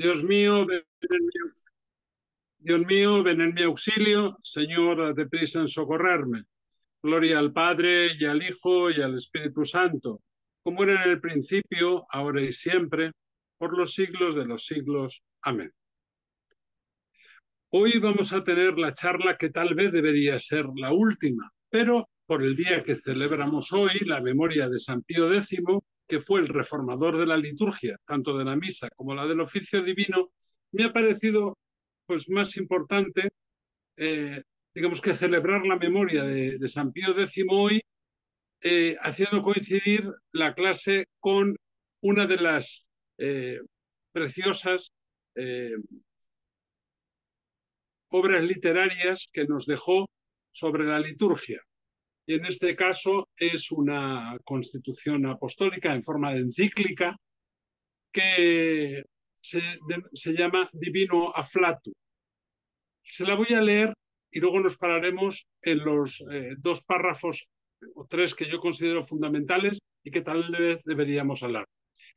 Dios mío, Dios mío, ven en mi auxilio. Señor, date prisa en socorrerme. Gloria al Padre, y al Hijo, y al Espíritu Santo, como era en el principio, ahora y siempre, por los siglos de los siglos. Amén. Hoy vamos a tener la charla que tal vez debería ser la última, pero por el día que celebramos hoy, la memoria de San Pío X, que fue el reformador de la liturgia, tanto de la misa como la del oficio divino, me ha parecido pues más importante, digamos, que celebrar la memoria de San Pío X hoy, haciendo coincidir la clase con una de las preciosas obras literarias que nos dejó sobre la liturgia. Y en este caso es una constitución apostólica en forma de encíclica que se llama Divino Afflatus. Se la voy a leer y luego nos pararemos en los dos párrafos o tres que yo considero fundamentales y que tal vez deberíamos hablar.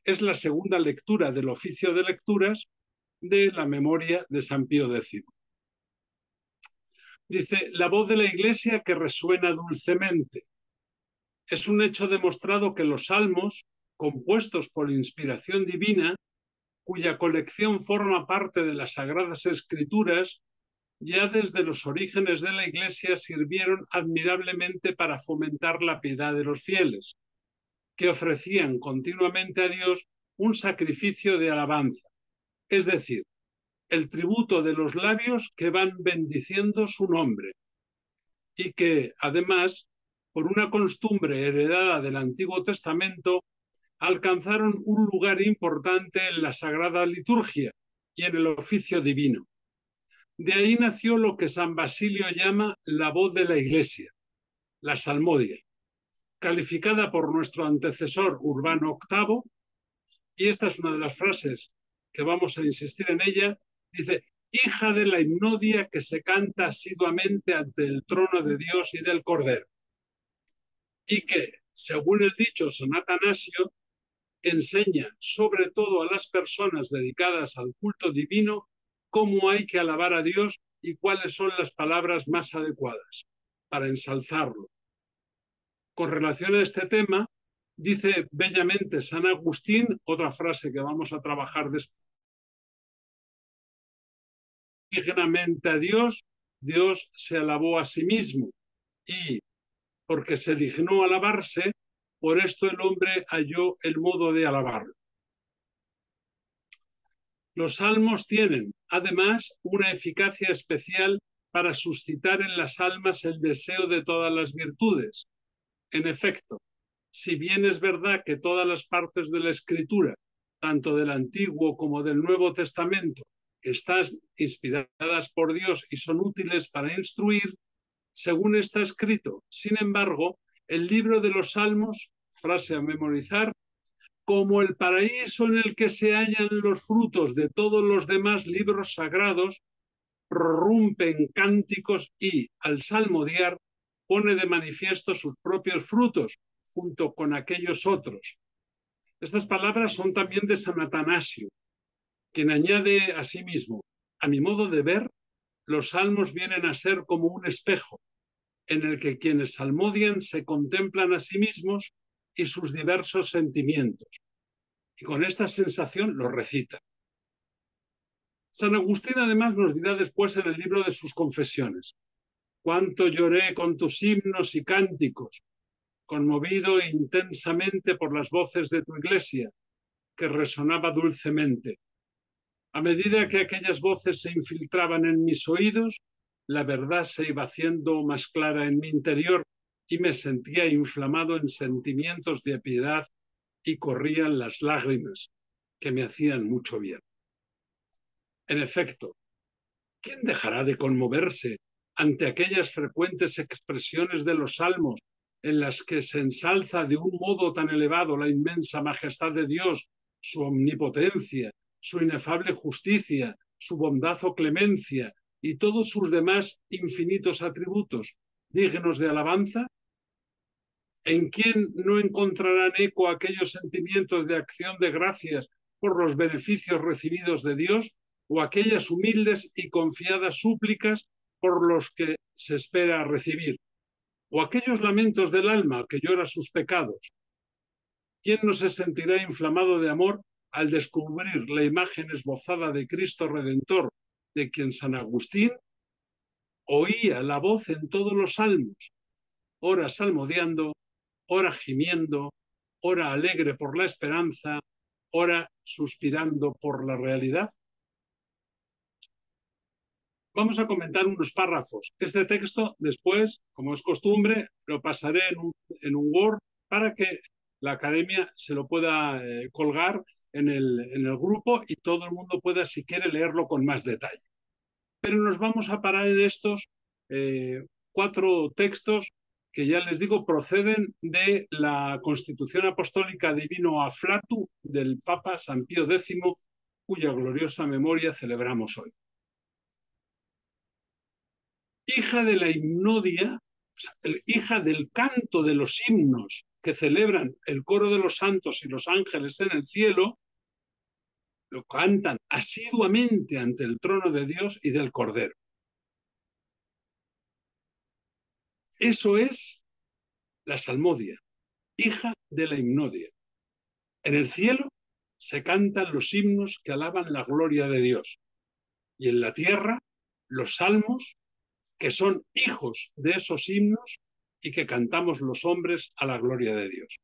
Es la segunda lectura del oficio de lecturas de la memoria de San Pío X. Dice, la voz de la Iglesia que resuena dulcemente. Es un hecho demostrado que los salmos, compuestos por inspiración divina, cuya colección forma parte de las Sagradas Escrituras, ya desde los orígenes de la Iglesia sirvieron admirablemente para fomentar la piedad de los fieles, que ofrecían continuamente a Dios un sacrificio de alabanza, es decir, el tributo de los labios que van bendiciendo su nombre, y que, además, por una costumbre heredada del Antiguo Testamento, alcanzaron un lugar importante en la Sagrada Liturgia y en el oficio divino. De ahí nació lo que San Basilio llama la voz de la Iglesia, la salmodia, calificada por nuestro antecesor Urbano VIII, y esta es una de las frases que vamos a insistir en ella, dice, hija de la himnodia que se canta asiduamente ante el trono de Dios y del Cordero, y que, según el dicho San Atanasio, enseña sobre todo a las personas dedicadas al culto divino cómo hay que alabar a Dios y cuáles son las palabras más adecuadas para ensalzarlo. Con relación a este tema, dice bellamente San Agustín, otra frase que vamos a trabajar después, dignamente a Dios, Dios se alabó a sí mismo y porque se dignó alabarse, por esto el hombre halló el modo de alabarlo. Los salmos tienen, además, una eficacia especial para suscitar en las almas el deseo de todas las virtudes. En efecto, si bien es verdad que todas las partes de la Escritura, tanto del Antiguo como del Nuevo Testamento, están inspiradas por Dios y son útiles para instruir, según está escrito, sin embargo, el libro de los Salmos, frase a memorizar, como el paraíso en el que se hallan los frutos de todos los demás libros sagrados, prorrumpe en cánticos y, al salmodiar, pone de manifiesto sus propios frutos, junto con aquellos otros. Estas palabras son también de San Atanasio, quien añade a sí mismo, a mi modo de ver, los salmos vienen a ser como un espejo, en el que quienes salmodian se contemplan a sí mismos y sus diversos sentimientos, y con esta sensación lo recita. San Agustín además nos dirá después en el libro de sus confesiones, cuánto lloré con tus himnos y cánticos, conmovido intensamente por las voces de tu iglesia, que resonaba dulcemente. A medida que aquellas voces se infiltraban en mis oídos, la verdad se iba haciendo más clara en mi interior y me sentía inflamado en sentimientos de piedad y corrían las lágrimas que me hacían mucho bien. En efecto, ¿quién dejará de conmoverse ante aquellas frecuentes expresiones de los salmos en las que se ensalza de un modo tan elevado la inmensa majestad de Dios, su omnipotencia, su inefable justicia, su bondad o clemencia y todos sus demás infinitos atributos dignos de alabanza? ¿En quién no encontrarán eco aquellos sentimientos de acción de gracias por los beneficios recibidos de Dios o aquellas humildes y confiadas súplicas por los que se espera recibir, o aquellos lamentos del alma que llora sus pecados. ¿Quién no se sentirá inflamado de amor al descubrir la imagen esbozada de Cristo Redentor, de quien San Agustín oía la voz en todos los salmos, ora salmodiando, ora gimiendo, ora alegre por la esperanza, ora suspirando por la realidad? Vamos a comentar unos párrafos. Este texto después, como es costumbre, lo pasaré en un Word para que la academia se lo pueda colgar en el grupo y todo el mundo pueda, si quiere, leerlo con más detalle. Pero nos vamos a parar en estos 4 textos que, ya les digo, proceden de la Constitución Apostólica Divino Afflatus del Papa San Pío X, cuya gloriosa memoria celebramos hoy. Hija de la himnodia, o sea, hija del canto de los himnos que celebran el coro de los santos y los ángeles en el cielo, lo cantan asiduamente ante el trono de Dios y del Cordero. Eso es la salmodia, hija de la himnodia. En el cielo se cantan los himnos que alaban la gloria de Dios, y en la tierra los salmos que son hijos de esos himnos y que cantamos los hombres a la gloria de Dios.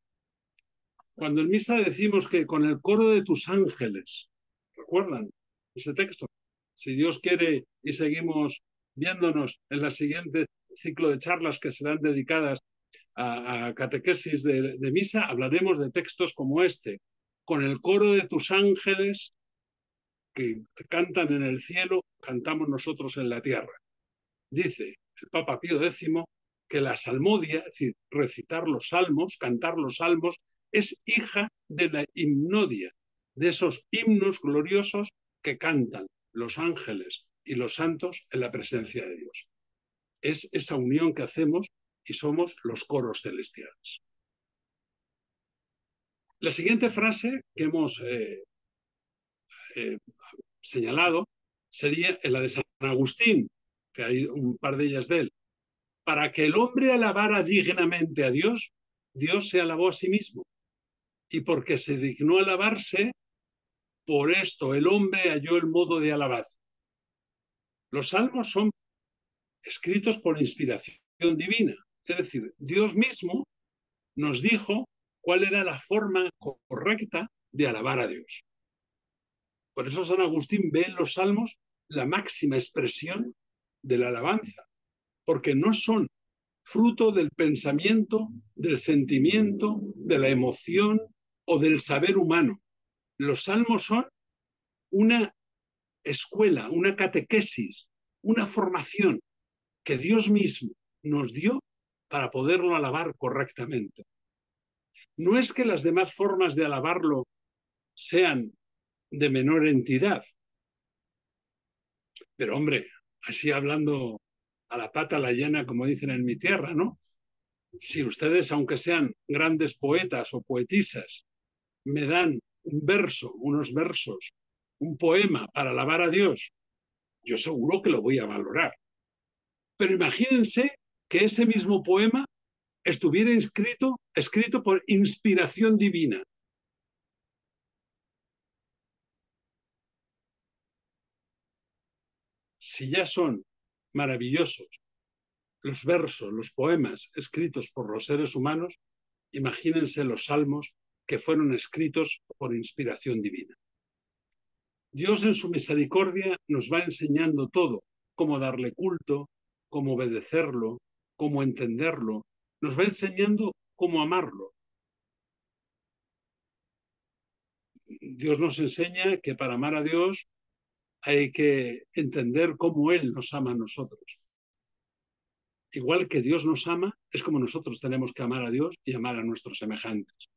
Cuando en misa decimos que con el coro de tus ángeles, ¿recuerdan ese texto? Si Dios quiere y seguimos viéndonos en la siguiente ciclo de charlas que serán dedicadas a catequesis de misa, hablaremos de textos como este. Con el coro de tus ángeles que cantan en el cielo, cantamos nosotros en la tierra. Dice el Papa Pío X que la salmodia, es decir, recitar los salmos, cantar los salmos, es hija de la himnodia, de esos himnos gloriosos que cantan los ángeles y los santos en la presencia de Dios. Es esa unión que hacemos y somos los coros celestiales. La siguiente frase que hemos señalado sería la de San Agustín, que hay un par de ellas de él. Para que el hombre alabara dignamente a Dios, Dios se alabó a sí mismo. Y porque se dignó alabarse, por esto el hombre halló el modo de alabar. Los salmos son escritos por inspiración divina. Es decir, Dios mismo nos dijo cuál era la forma correcta de alabar a Dios. Por eso San Agustín ve en los salmos la máxima expresión de la alabanza, porque no son fruto del pensamiento, del sentimiento, de la emoción o del saber humano. Los salmos son una escuela, una catequesis, una formación que Dios mismo nos dio para poderlo alabar correctamente. No es que las demás formas de alabarlo sean de menor entidad, pero hombre, así hablando a la pata la llana, como dicen en mi tierra, ¿no? Si ustedes, aunque sean grandes poetas o poetisas, me dan un verso, unos versos, un poema para alabar a Dios, yo seguro que lo voy a valorar. Pero imagínense que ese mismo poema estuviera escrito por inspiración divina. Si ya son maravillosos los versos, los poemas escritos por los seres humanos, imagínense los salmos que fueron escritos por inspiración divina. Dios en su misericordia nos va enseñando todo, cómo darle culto, cómo obedecerlo, cómo entenderlo, nos va enseñando cómo amarlo. Dios nos enseña que para amar a Dios hay que entender cómo Él nos ama a nosotros. Igual que Dios nos ama, es como nosotros tenemos que amar a Dios y amar a nuestros semejantes.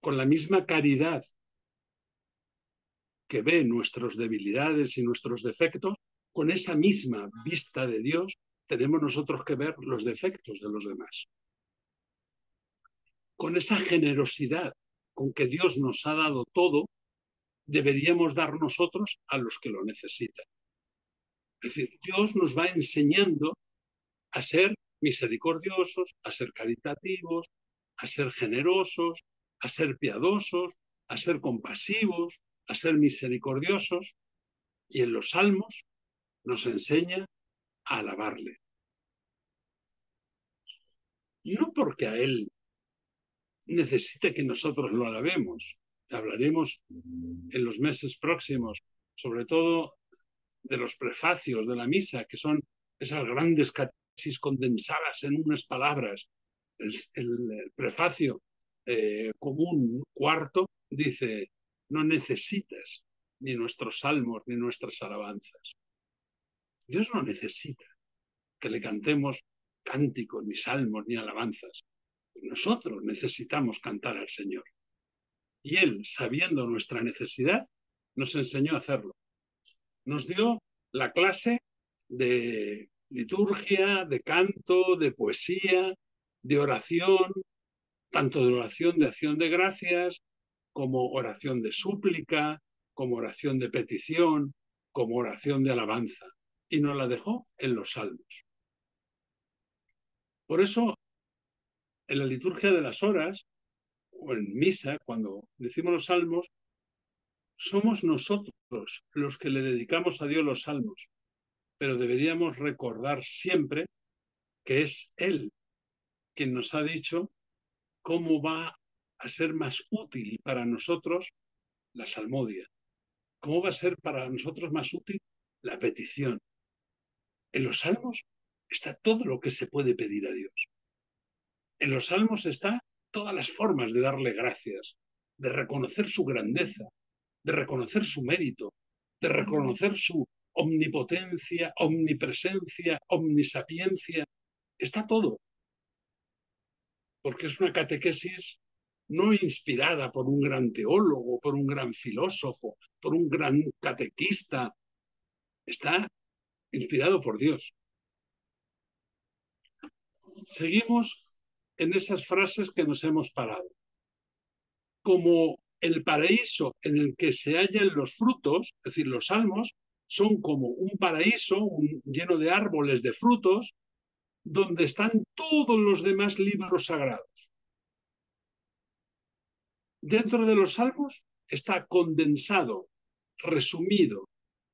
Con la misma caridad que ve nuestras debilidades y nuestros defectos, con esa misma vista de Dios tenemos nosotros que ver los defectos de los demás. Con esa generosidad con que Dios nos ha dado todo, deberíamos dar nosotros a los que lo necesitan. Es decir, Dios nos va enseñando a ser misericordiosos, a ser caritativos, a ser generosos, a ser piadosos, a ser compasivos, a ser misericordiosos. Y en los salmos nos enseña a alabarle. No porque a Él necesite que nosotros lo alabemos. Hablaremos en los meses próximos, sobre todo de los prefacios de la misa, que son esas grandes catequesis condensadas en unas palabras. El prefacio común cuarto dice: no necesitas ni nuestros salmos ni nuestras alabanzas. Dios no necesita que le cantemos cánticos, ni salmos, ni alabanzas. Nosotros necesitamos cantar al Señor. Y Él, sabiendo nuestra necesidad, nos enseñó a hacerlo. Nos dio la clase de liturgia, de canto, de poesía, de oración, tanto de oración de acción de gracias, como oración de súplica, como oración de petición, como oración de alabanza. Y nos la dejó en los salmos. Por eso, en la liturgia de las horas, o en misa, cuando decimos los salmos, somos nosotros los que le dedicamos a Dios los salmos, pero deberíamos recordar siempre que es Él quien nos ha dicho cómo va a ser más útil para nosotros la salmodia, cómo va a ser para nosotros más útil la petición. En los salmos está todo lo que se puede pedir a Dios. En los salmos está todas las formas de darle gracias, de reconocer su grandeza, de reconocer su mérito, de reconocer su omnipotencia, omnipresencia, omnisapiencia. Está todo. Porque es una catequesis no inspirada por un gran teólogo, por un gran filósofo, por un gran catequista. Está inspirado por Dios. Seguimos en esas frases que nos hemos parado. Como el paraíso en el que se hallan los frutos, es decir, los salmos, son como un paraíso lleno de árboles de frutos, donde están todos los demás libros sagrados. Dentro de los salmos está condensado, resumido,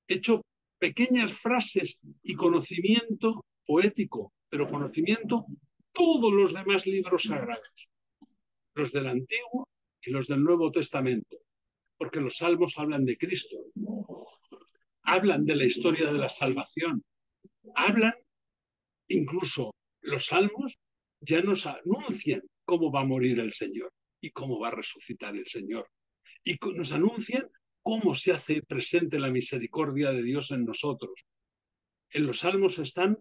hecho pequeñas frases y conocimiento poético, pero conocimiento todos los demás libros sagrados, los del Antiguo y los del Nuevo Testamento, porque los salmos hablan de Cristo, hablan de la historia de la salvación, hablan, incluso los salmos ya nos anuncian cómo va a morir el Señor y cómo va a resucitar el Señor, y nos anuncian cómo se hace presente la misericordia de Dios en nosotros. En los salmos están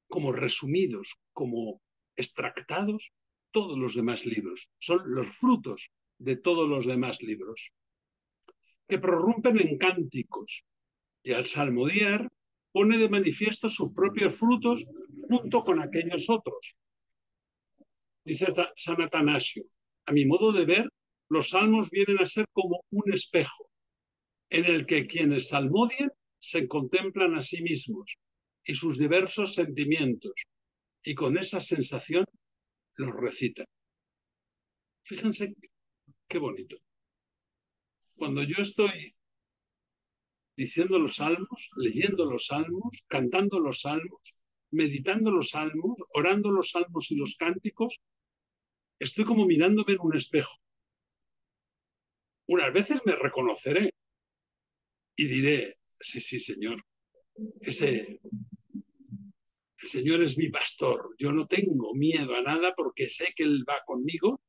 como resumidos, como extractados todos los demás libros. Son los frutos de todos los demás libros, que prorrumpen en cánticos, y al salmodiar pone de manifiesto sus propios frutos junto con aquellos otros. Dice San Atanasio: a mi modo de ver, los salmos vienen a ser como un espejo, en el que quienes salmodian se contemplan a sí mismos y sus diversos sentimientos, y con esa sensación los recitan. Fíjense qué bonito. Cuando yo estoy diciendo los salmos, leyendo los salmos, cantando los salmos, meditando los salmos, orando los salmos y los cánticos, estoy como mirándome en un espejo. Unas veces me reconoceré y diré: sí, sí, Señor, el Señor es mi pastor, yo no tengo miedo a nada porque sé que Él va conmigo.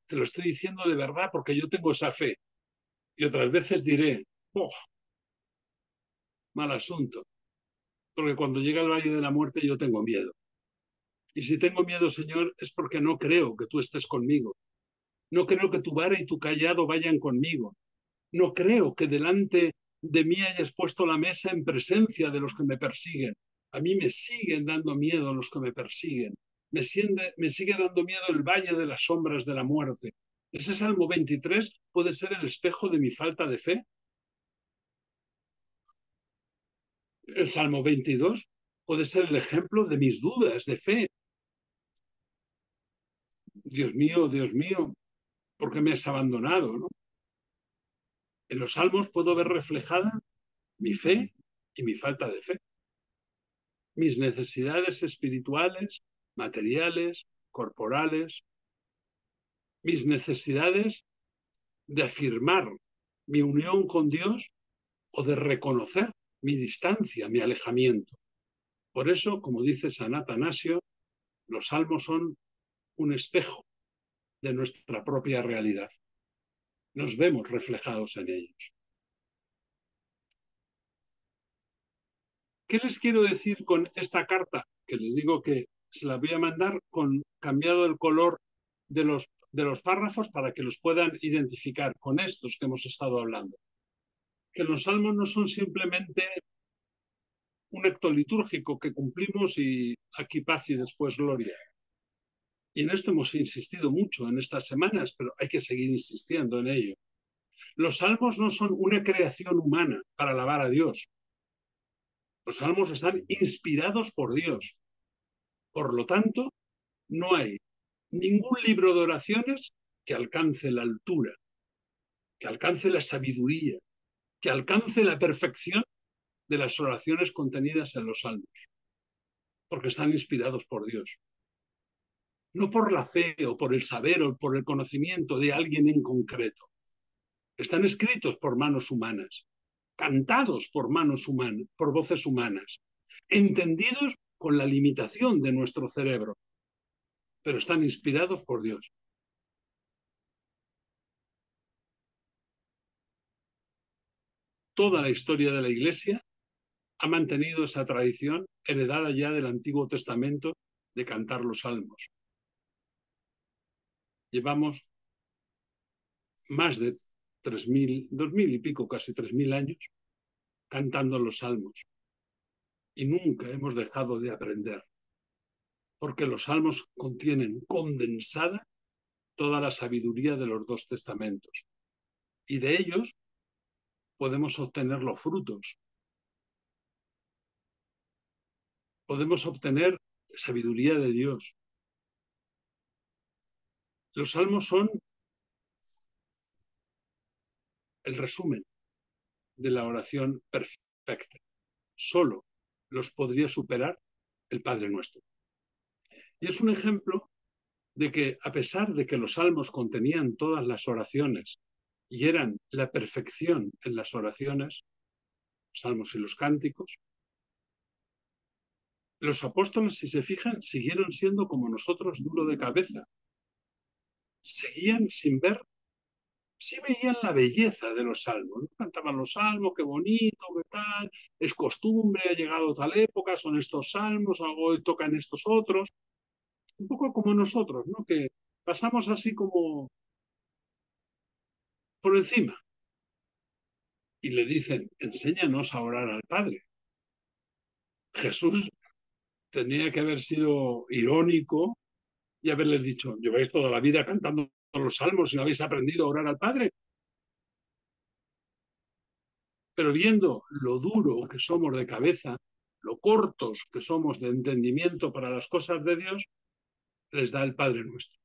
Te lo estoy diciendo de verdad porque yo tengo esa fe. Y otras veces diré: oh, mal asunto, porque cuando llega el valle de la muerte yo tengo miedo. Y si tengo miedo, Señor, es porque no creo que tú estés conmigo. No creo que tu vara y tu cayado vayan conmigo. No creo que delante de mí hayas puesto la mesa en presencia de los que me persiguen. A mí me siguen dando miedo los que me persiguen. Me sigue dando miedo el valle de las sombras de la muerte. Ese Salmo 23 puede ser el espejo de mi falta de fe. El Salmo 22 puede ser el ejemplo de mis dudas de fe. Dios mío, ¿por qué me has abandonado? ¿No? En los Salmos puedo ver reflejada mi fe y mi falta de fe, mis necesidades espirituales, materiales, corporales, mis necesidades de afirmar mi unión con Dios o de reconocer mi distancia, mi alejamiento. Por eso, como dice San Atanasio, los salmos son un espejo de nuestra propia realidad. Nos vemos reflejados en ellos. ¿Qué les quiero decir con esta carta? Que les digo que se la voy a mandar con cambiado el color de los párrafos para que los puedan identificar con estos que hemos estado hablando. Que los salmos no son simplemente un acto litúrgico que cumplimos y aquí paz y después gloria. Y en esto hemos insistido mucho en estas semanas, pero hay que seguir insistiendo en ello. Los salmos no son una creación humana para alabar a Dios. Los salmos están inspirados por Dios. Por lo tanto, no hay ningún libro de oraciones que alcance la altura, que alcance la sabiduría, que alcance la perfección de las oraciones contenidas en los salmos, porque están inspirados por Dios. No por la fe o por el saber o por el conocimiento de alguien en concreto. Están escritos por manos humanas, cantados por manos humanas, por voces humanas, entendidos con la limitación de nuestro cerebro, pero están inspirados por Dios. Toda la historia de la Iglesia ha mantenido esa tradición heredada ya del Antiguo Testamento de cantar los salmos. Llevamos más de 3.000, 2.000 y pico, casi 3.000 años cantando los salmos. Y nunca hemos dejado de aprender, porque los salmos contienen condensada toda la sabiduría de los dos testamentos. Y de ellos podemos obtener los frutos. Podemos obtener sabiduría de Dios. Los salmos son el resumen de la oración perfecta. Solo los podría superar el Padre Nuestro. Y es un ejemplo de que, a pesar de que los salmos contenían todas las oraciones y eran la perfección en las oraciones, salmos y los cánticos, los apóstoles, si se fijan, siguieron siendo como nosotros, duro de cabeza. Seguían sin ver, sí veían la belleza de los salmos, ¿no? Cantaban los salmos, qué bonito, qué tal, es costumbre, ha llegado tal época, son estos salmos, hoy tocan estos otros, un poco como nosotros, ¿no? Que pasamos así como por encima y le dicen, enséñanos a orar al Padre. Jesús tenía que haber sido irónico y haberles dicho, lleváis toda la vida cantando los salmos y no habéis aprendido a orar al Padre. Pero viendo lo duro que somos de cabeza, lo cortos que somos de entendimiento para las cosas de Dios, les da el Padre Nuestro.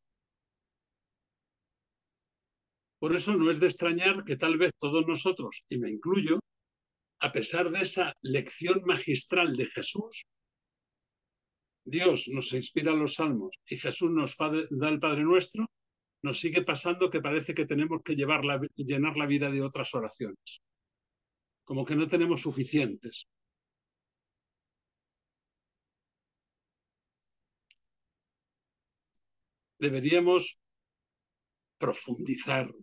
Por eso no es de extrañar que tal vez todos nosotros, y me incluyo, a pesar de esa lección magistral de Jesús, Dios nos inspira los salmos y Jesús nos da el Padre Nuestro, nos sigue pasando que parece que tenemos que llenar la vida de otras oraciones, como que no tenemos suficientes. Deberíamos profundizar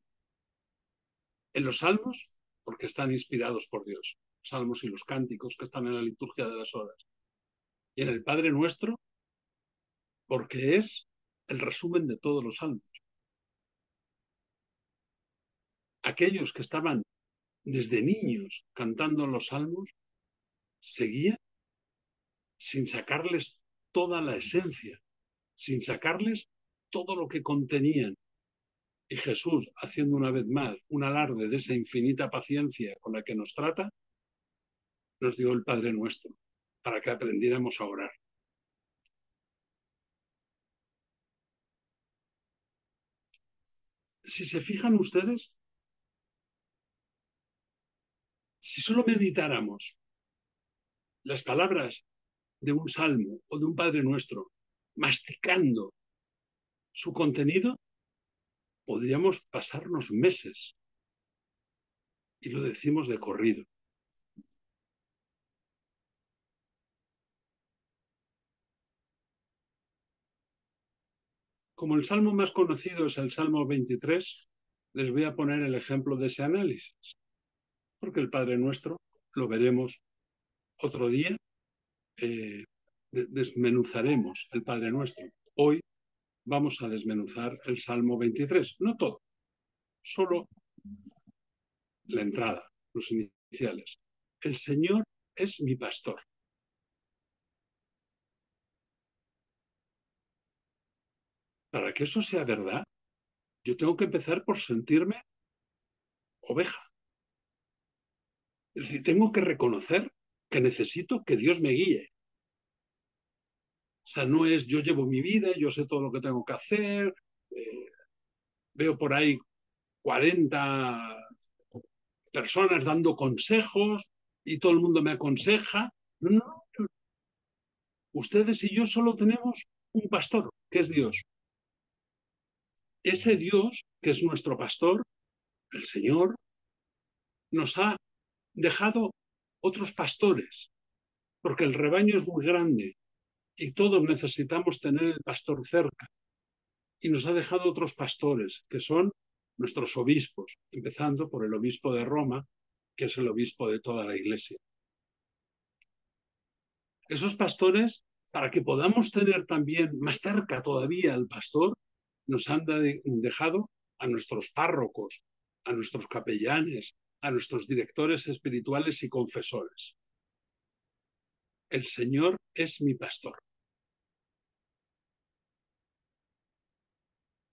en los salmos porque están inspirados por Dios, los salmos y los cánticos que están en la liturgia de las horas, y en el Padre Nuestro porque es el resumen de todos los salmos. Aquellos que estaban desde niños cantando los salmos seguían sin sacarles toda la esencia, sin sacarles todo lo que contenían Y Jesús, haciendo una vez más un alarde de esa infinita paciencia con la que nos trata, nos dio el Padre Nuestro, para que aprendiéramos a orar. Si se fijan ustedes, si solo meditáramos las palabras de un salmo o de un Padre Nuestro, masticando su contenido, podríamos pasarnos meses. Y lo decimos de corrido. Como el salmo más conocido es el Salmo 23, les voy a poner el ejemplo de ese análisis, porque el Padre Nuestro lo veremos otro día. Desmenuzaremos el Padre Nuestro. Hoy vamos a desmenuzar el Salmo 23, no todo, solo la entrada, los iniciales. El Señor es mi pastor. Para que eso sea verdad, yo tengo que empezar por sentirme oveja. Es decir, tengo que reconocer que necesito que Dios me guíe. O sea, no es yo llevo mi vida, yo sé todo lo que tengo que hacer, veo por ahí 40 personas dando consejos y todo el mundo me aconseja. No, no. Ustedes y yo solo tenemos un pastor, que es Dios. Ese Dios, que es nuestro pastor, el Señor, nos ha dejado otros pastores, porque el rebaño es muy grande y todos necesitamos tener el pastor cerca. Y nos ha dejado otros pastores, que son nuestros obispos, empezando por el obispo de Roma, que es el obispo de toda la Iglesia. Esos pastores, para que podamos tener también más cerca todavía al pastor, nos han dejado a nuestros párrocos, a nuestros capellanes, a nuestros directores espirituales y confesores. El Señor es mi pastor.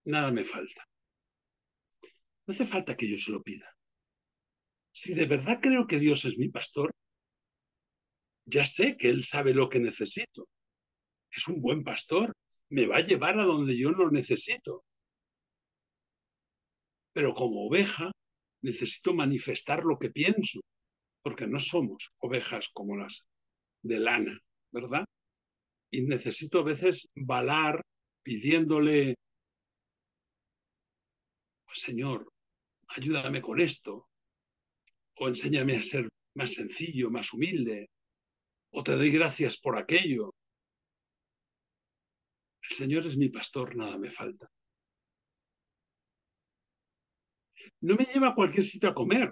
Nada me falta. No hace falta que yo se lo pida. Si de verdad creo que Dios es mi pastor, ya sé que Él sabe lo que necesito. Es un buen pastor. Me va a llevar a donde yo lo necesito. Pero como oveja, necesito manifestar lo que pienso, porque no somos ovejas como las de lana, ¿verdad? Y necesito a veces balar pidiéndole, pues, Señor, ayúdame con esto, o enséñame a ser más sencillo, más humilde, o te doy gracias por aquello. El Señor es mi pastor, nada me falta. No me lleva a cualquier sitio a comer.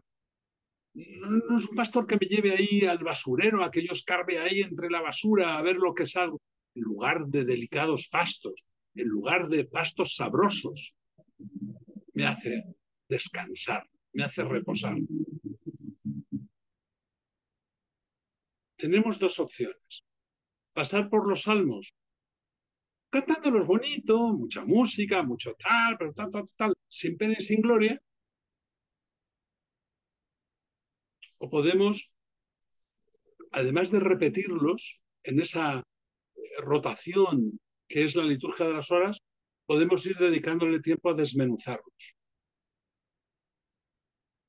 No es un pastor que me lleve ahí al basurero, a que yo escarbe ahí entre la basura a ver lo que salgo. En lugar de delicados pastos, en lugar de pastos sabrosos, me hace descansar, me hace reposar. Tenemos dos opciones. Pasar por los salmos cantándolos bonito, mucha música, mucho tal, pero tal, sin pena y sin gloria. O podemos, además de repetirlos en esa rotación que es la liturgia de las horas, podemos ir dedicándole tiempo a desmenuzarlos.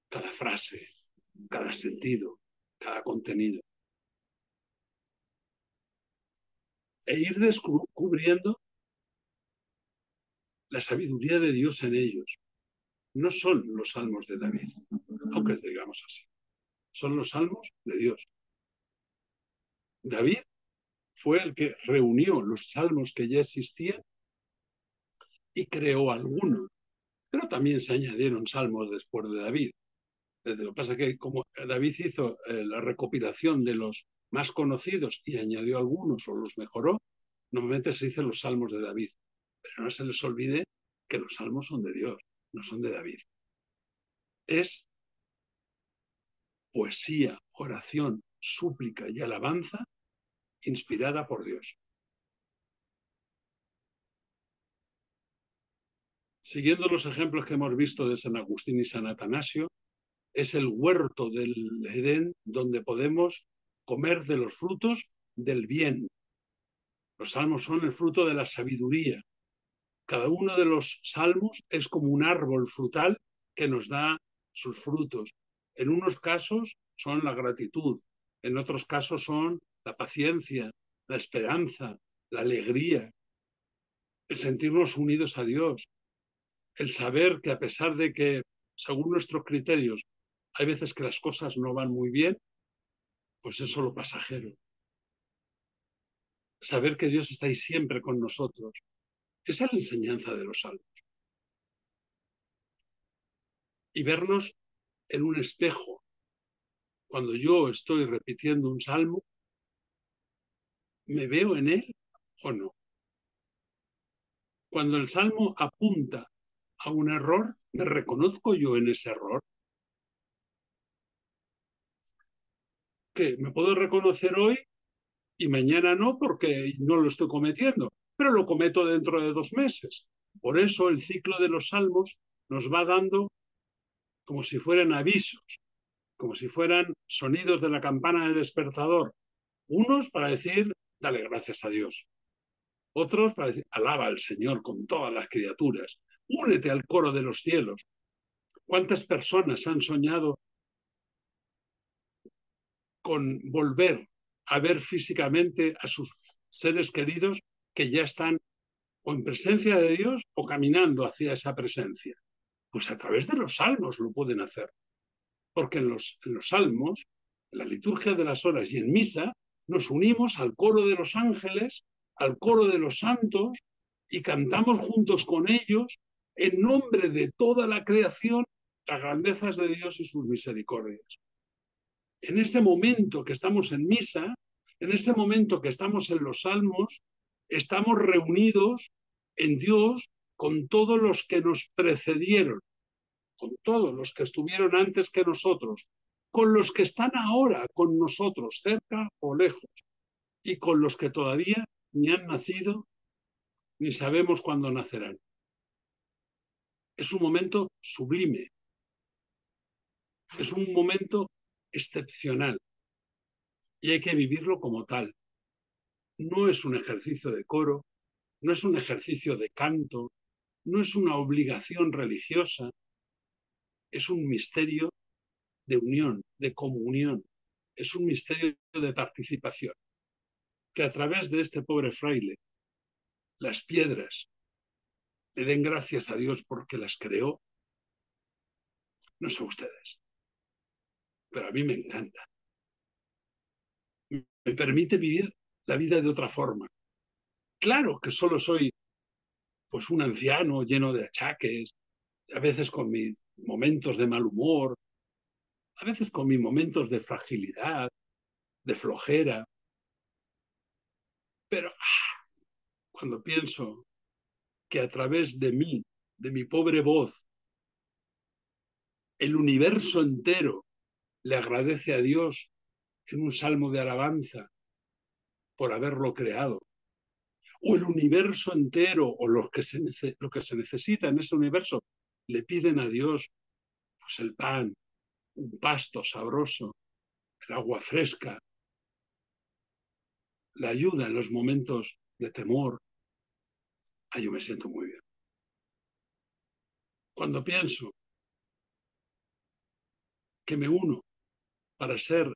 Cada frase, cada sentido, cada contenido. E ir descubriendo la sabiduría de Dios en ellos. No son los salmos de David, aunque digamos así. Son los salmos de Dios. David fue el que reunió los salmos que ya existían y creó algunos. Pero también se añadieron salmos después de David. Lo que pasa es que como David hizo la recopilación de los más conocidos y añadió algunos o los mejoró, normalmente se dicen los salmos de David. Pero no se les olvide que los salmos son de Dios, no son de David. Es poesía, oración, súplica y alabanza inspirada por Dios. Siguiendo los ejemplos que hemos visto de San Agustín y San Atanasio, es el huerto del Edén donde podemos comer de los frutos del bien. Los salmos son el fruto de la sabiduría. Cada uno de los salmos es como un árbol frutal que nos da sus frutos. En unos casos son la gratitud, en otros casos son la paciencia, la esperanza, la alegría, el sentirnos unidos a Dios, el saber que a pesar de que, según nuestros criterios, hay veces que las cosas no van muy bien, pues es solo pasajero. Saber que Dios está ahí siempre con nosotros. Esa es la enseñanza de los salmos. Y vernos en un espejo. Cuando yo estoy repitiendo un salmo, ¿me veo en él o no? Cuando el salmo apunta a un error, ¿me reconozco yo en ese error? Que me puedo reconocer hoy y mañana no porque no lo estoy cometiendo, pero lo cometo dentro de 2 meses. Por eso el ciclo de los salmos nos va dando como si fueran avisos, como si fueran sonidos de la campana del despertador. Unos para decir, dale gracias a Dios. Otros para decir, alaba al Señor con todas las criaturas. Únete al coro de los cielos. ¿Cuántas personas han soñado con volver a ver físicamente a sus seres queridos que ya están o en presencia de Dios o caminando hacia esa presencia? Pues a través de los salmos lo pueden hacer. Porque en los salmos, en la liturgia de las horas y en misa, nos unimos al coro de los ángeles, al coro de los santos, y cantamos juntos con ellos, en nombre de toda la creación, las grandezas de Dios y sus misericordias. En ese momento que estamos en misa, en ese momento que estamos en los salmos, estamos reunidos en Dios con todos los que nos precedieron, con todos los que estuvieron antes que nosotros, con los que están ahora con nosotros, cerca o lejos, y con los que todavía ni han nacido ni sabemos cuándo nacerán. Es un momento sublime, es un momento excepcional y hay que vivirlo como tal. No es un ejercicio de coro, no es un ejercicio de canto, no es una obligación religiosa, es un misterio de unión, de comunión, es un misterio de participación. Que a través de este pobre fraile, las piedras le den gracias a Dios porque las creó, no sé ustedes, pero a mí me encanta. Me permite vivir la vida de otra forma. Claro que solo soy pues un anciano lleno de achaques, a veces con mis momentos de mal humor, a veces con mis momentos de fragilidad, de flojera, pero cuando pienso que a través de mí, de mi pobre voz, el universo entero le agradece a Dios en un salmo de alabanza por haberlo creado, o el universo entero, o lo que se necesita en ese universo, le piden a Dios pues el pan, un pasto sabroso, el agua fresca, la ayuda en los momentos de temor. Yo me siento muy bien. Cuando pienso que me uno para ser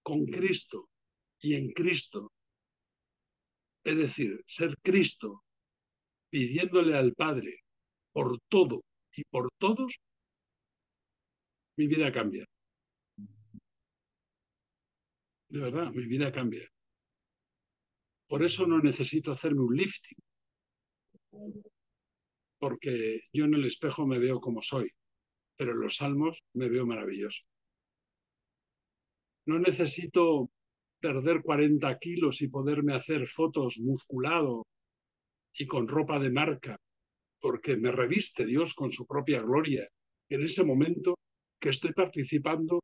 con Cristo y en Cristo, es decir, ser Cristo pidiéndole al Padre por todo y por todos, mi vida cambia. De verdad, mi vida cambia. Por eso no necesito hacerme un lifting, porque yo en el espejo me veo como soy, pero en los salmos me veo maravilloso. No necesito perder 40 kilos y poderme hacer fotos musculado y con ropa de marca, porque me reviste Dios con su propia gloria en ese momento que estoy participando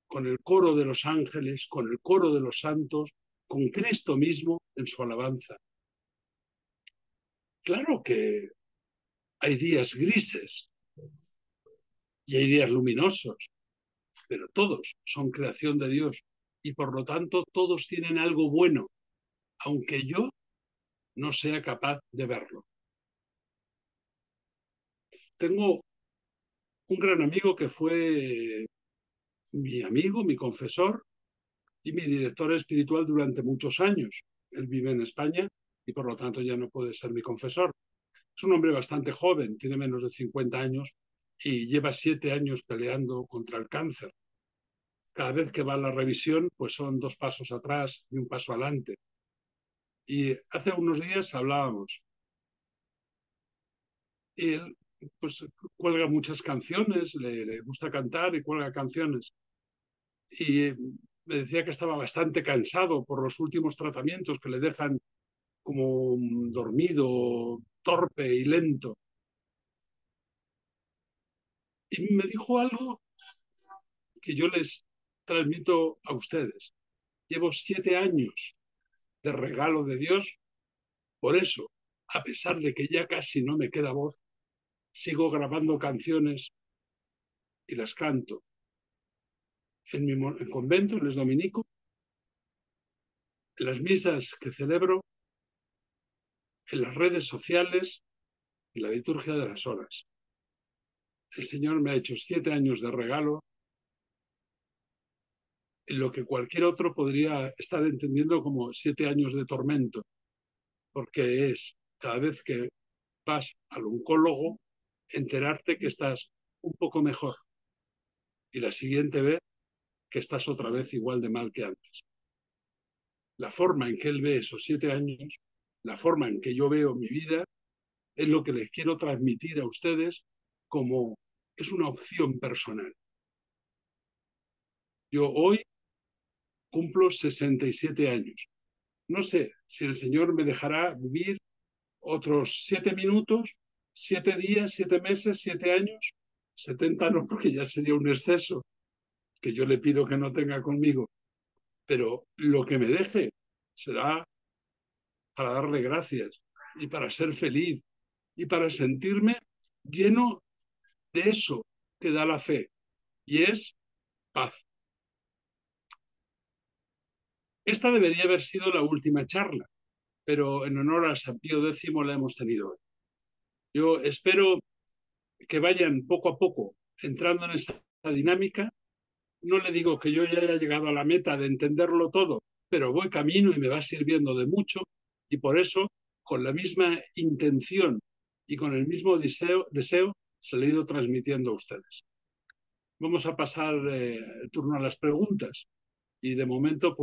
con el coro de los ángeles, con el coro de los santos, con Cristo mismo en su alabanza. Claro que hay días grises y hay días luminosos, pero todos son creación de Dios y por lo tanto todos tienen algo bueno, aunque yo no sea capaz de verlo. Tengo un gran amigo que fue mi amigo, mi confesor y mi director espiritual durante muchos años. Él vive en España y por lo tanto ya no puede ser mi confesor. Es un hombre bastante joven, tiene menos de 50 años y lleva 7 años peleando contra el cáncer. Cada vez que va a la revisión, pues son 2 pasos atrás y 1 paso adelante. Y hace unos días hablábamos. Y él pues cuelga muchas canciones, le gusta cantar y cuelga canciones. Y me decía que estaba bastante cansado por los últimos tratamientos que le dejan como dormido, torpe y lento. Y me dijo algo que yo les transmito a ustedes. Llevo 7 años de regalo de Dios, por eso, a pesar de que ya casi no me queda voz, sigo grabando canciones y las canto en mi convento, en el dominico, en las misas que celebro, en las redes sociales, en la liturgia de las horas. El Señor me ha hecho 7 años de regalo en lo que cualquier otro podría estar entendiendo como 7 años de tormento, porque es cada vez que vas al oncólogo enterarte que estás un poco mejor y la siguiente vez que estás otra vez igual de mal que antes. La forma en que él ve esos 7 años, la forma en que yo veo mi vida, es lo que les quiero transmitir a ustedes como es una opción personal. Yo hoy cumplo 67 años. No sé si el Señor me dejará vivir otros 7 minutos, 7 días, 7 meses, 7 años. 70 no, porque ya sería un exceso que yo le pido que no tenga conmigo. Pero lo que me deje será para darle gracias y para ser feliz y para sentirme lleno de eso que da la fe, y es paz. Esta debería haber sido la última charla, pero en honor a San Pío X la hemos tenido hoy. Yo espero que vayan poco a poco entrando en esa dinámica. No le digo que yo ya haya llegado a la meta de entenderlo todo, pero voy camino y me va sirviendo de mucho, y por eso, con la misma intención y con el mismo deseo se lo he ido transmitiendo a ustedes. Vamos a pasar el turno a las preguntas y de momento pues